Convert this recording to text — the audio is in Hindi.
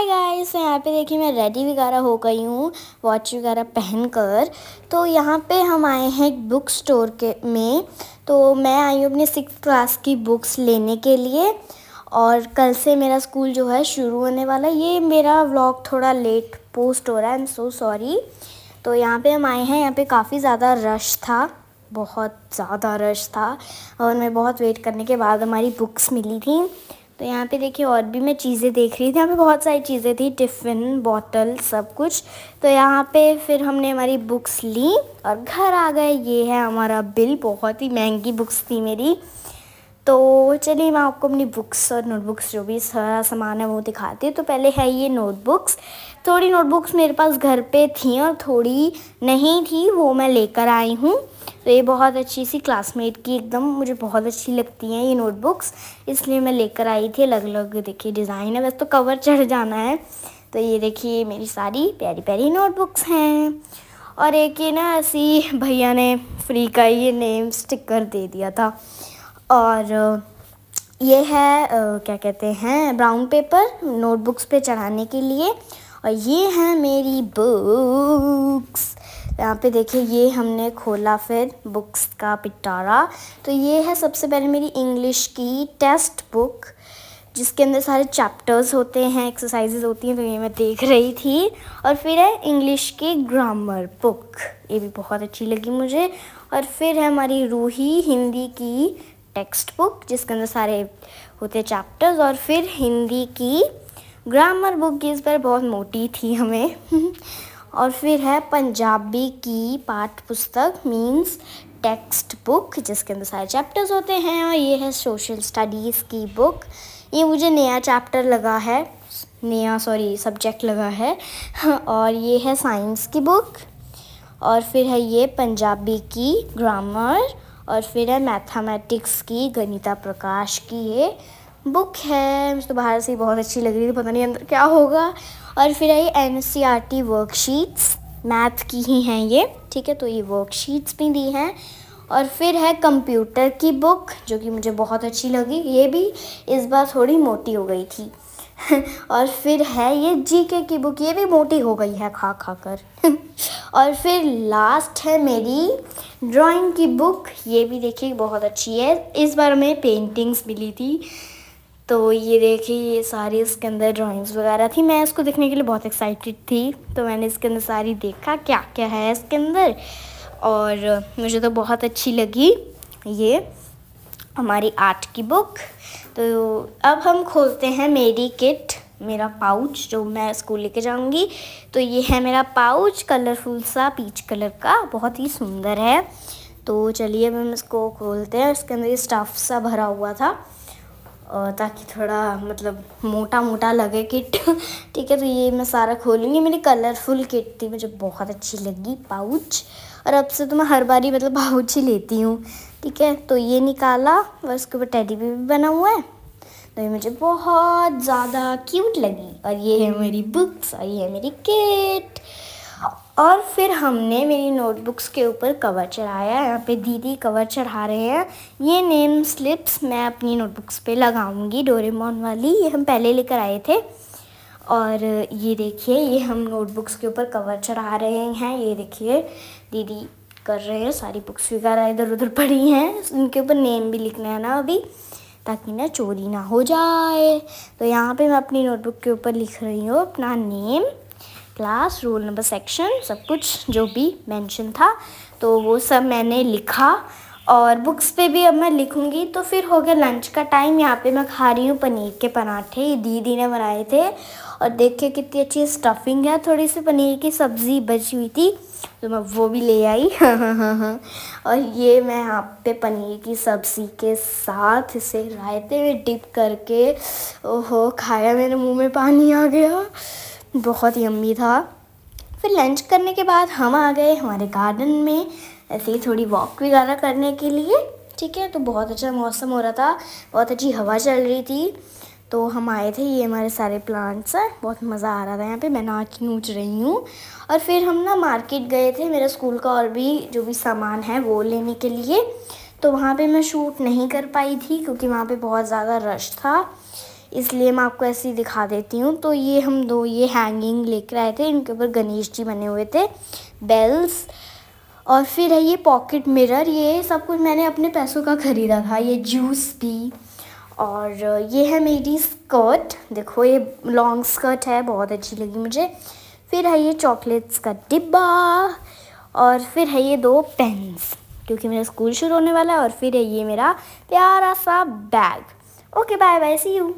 हाय गाइस, तो यहाँ पे देखिए मैं रेडी वगैरह हो गई हूँ वॉच वगैरह पहनकर। तो यहाँ पे हम आए हैं एक बुक स्टोर में। तो मैं आई हूँ अपनी 6th क्लास की बुक्स लेने के लिए और कल से मेरा स्कूल जो है शुरू होने वाला है। ये मेरा व्लॉग थोड़ा लेट पोस्ट हो रहा है, आई एम सो सॉरी। तो यहाँ पे हम आए हैं, यहाँ पे काफ़ी ज़्यादा रश था, बहुत ज़्यादा रश था और मैं बहुत वेट करने के बाद हमारी बुक्स मिली थी। तो यहाँ पे देखिए और भी मैं चीज़ें देख रही थी, यहाँ पे बहुत सारी चीज़ें थी, टिफ़िन, बॉटल, सब कुछ। तो यहाँ पे फिर हमने हमारी बुक्स ली और घर आ गए। ये है हमारा बिल, बहुत ही महंगी बुक्स थी मेरी। तो चलिए मैं आपको अपनी बुक्स और नोटबुक्स जो भी सारा सामान है वो दिखाती हूँ। तो पहले है ये नोटबुक्स। थोड़ी नोटबुक्स मेरे पास घर पे थी और थोड़ी नहीं थी, वो मैं लेकर आई हूँ। तो ये बहुत अच्छी सी क्लासमेट की, एकदम मुझे बहुत अच्छी लगती हैं ये नोटबुक्स, इसलिए मैं लेकर आई थी। अलग अलग देखिए डिज़ाइन है, बस तो कवर चढ़ जाना है। तो ये देखिए मेरी सारी प्यारी प्यारी नोटबुक्स हैं। और एक ये ना ऐसी भैया ने फ्री का ये नेम स्टिकर दे दिया था। और ये है क्या कहते हैं, ब्राउन पेपर नोटबुक्स पे चढ़ाने के लिए। और ये है मेरी बुक्स। यहाँ पे देखिए ये हमने खोला फिर बुक्स का पिटारा। तो ये है सबसे पहले मेरी इंग्लिश की टेक्स्ट बुक, जिसके अंदर सारे चैप्टर्स होते हैं, एक्सरसाइजेज होती हैं। तो ये मैं देख रही थी। और फिर है इंग्लिश की ग्रामर बुक, ये भी बहुत अच्छी लगी मुझे। और फिर है हमारी रूही हिंदी की टेक्स्ट बुक, जिसके अंदर सारे होते चैप्टर्स। और फिर हिंदी की ग्रामर बुक, इस पर बहुत मोटी थी हमें और फिर है पंजाबी की पाठ पुस्तक मीन्स टेक्स्ट बुक, जिसके अंदर सारे चैप्टर्स होते हैं। और ये है सोशल स्टडीज़ की बुक, ये मुझे नया चैप्टर लगा है, सब्जेक्ट लगा है। और ये है साइंस की बुक। और फिर है ये पंजाबी की ग्रामर। और फिर है मैथमेटिक्स की गणिता प्रकाश की ये बुक है। मुझे तो बाहर से ही बहुत अच्छी लग रही थी, पता नहीं अंदर क्या होगा। और फिर है ये NCERT वर्कशीट्स, मैथ की ही हैं ये, ठीक है। तो ये वर्कशीट्स भी दी हैं। और फिर है कंप्यूटर की बुक, जो कि मुझे बहुत अच्छी लगी, ये भी इस बार थोड़ी मोटी हो गई थी और फिर है ये GK की बुक, ये भी मोटी हो गई है खा खा कर और फिर लास्ट है मेरी ड्राइंग की बुक, ये भी देखिए बहुत अच्छी है। इस बार हमें पेंटिंग्स मिली थी। तो ये देखिए ये सारी इसके अंदर ड्राइंग्स वगैरह थी। मैं इसको देखने के लिए बहुत एक्साइटेड थी, तो मैंने इसके अंदर सारी देखा क्या क्या है इसके अंदर, और मुझे तो बहुत अच्छी लगी ये हमारी आर्ट की बुक। तो अब हम खोलते हैं मेरी किट, मेरा पाउच जो मैं स्कूल लेके जाऊंगी। तो ये है मेरा पाउच, कलरफुल सा पीच कलर का, बहुत ही सुंदर है। तो चलिए अब हम इसको खोलते हैं। इसके अंदर स्टफ़ सा भरा हुआ था ताकि थोड़ा मतलब मोटा मोटा लगे किट ठीक है। तो ये मैं सारा खोलूँगी, मेरी कलरफुल किट थी, मुझे बहुत अच्छी लगी पाउच। और अब से तो मैं हर बार ही मतलब पाउच ही लेती हूँ, ठीक है। तो ये निकाला और उसके ऊपर टेडी भी बना हुआ है, तो ये मुझे बहुत ज़्यादा क्यूट लगी। और ये है मेरी बुक्स और ये है मेरी किट। और फिर हमने मेरी नोटबुक्स के ऊपर कवर चढ़ाया, यहाँ पे दीदी कवर चढ़ा रहे हैं। ये नेम स्लिप्स मैं अपनी नोटबुक्स पे लगाऊंगी, डोरेमोन वाली, ये हम पहले लेकर आए थे। और ये देखिए ये हम नोटबुक्स के ऊपर कवर चढ़ा रहे हैं, ये देखिए दीदी कर रहे हैं। सारी बुक्स वगैरह इधर उधर पड़ी हैं, उनके ऊपर नेम भी लिखना है ना अभी, ताकि ना चोरी ना हो जाए। तो यहाँ पे मैं अपनी नोटबुक के ऊपर लिख रही हूँ अपना name, class, roll number, section, सब कुछ जो भी मेंशन था तो वो सब मैंने लिखा। और बुक्स पे भी अब मैं लिखूंगी। तो फिर हो गया लंच का टाइम। यहाँ पे मैं खा रही हूँ पनीर के पराठे, ये दीदी ने बनाए थे। और देखिए कितनी अच्छी स्टफिंग है, थोड़ी सी पनीर की सब्ज़ी बची हुई थी तो मैं वो भी ले आई और ये मैं यहाँ पे पनीर की सब्ज़ी के साथ इसे रायते में डिप करके ओहो खाया, मेरे मुंह में पानी आ गया, बहुत यम्मी था। फिर लंच करने के बाद हम आ गए हमारे गार्डन में ऐसे ही थोड़ी वॉक वगैरह करने के लिए, ठीक है। तो बहुत अच्छा मौसम हो रहा था, बहुत अच्छी हवा चल रही थी। तो हम आए थे, ये हमारे सारे प्लांट्स हैं, बहुत मज़ा आ रहा था यहाँ पे, मैं नाच नूच रही हूँ। और फिर हम ना मार्केट गए थे, मेरे स्कूल का और भी जो भी सामान है वो लेने के लिए। तो वहाँ पे मैं शूट नहीं कर पाई थी क्योंकि वहाँ पे बहुत ज़्यादा रश था, इसलिए मैं आपको ऐसे ही दिखा देती हूँ। तो ये हम दो ये हैंगिंग लेकर आए थे, इनके ऊपर गणेश जी बने हुए थे, बेल्स। और फिर है ये पॉकेट मिरर, ये सब कुछ मैंने अपने पैसों का ख़रीदा था। ये जूस भी, और ये है मेरी स्कर्ट, देखो ये लॉन्ग स्कर्ट है, बहुत अच्छी लगी मुझे। फिर है ये चॉकलेट्स का डिब्बा, और फिर है ये 2 पेन्स क्योंकि मेरा स्कूल शुरू होने वाला है। और फिर है ये मेरा प्यारा सा bag. Okay bye bye, see you.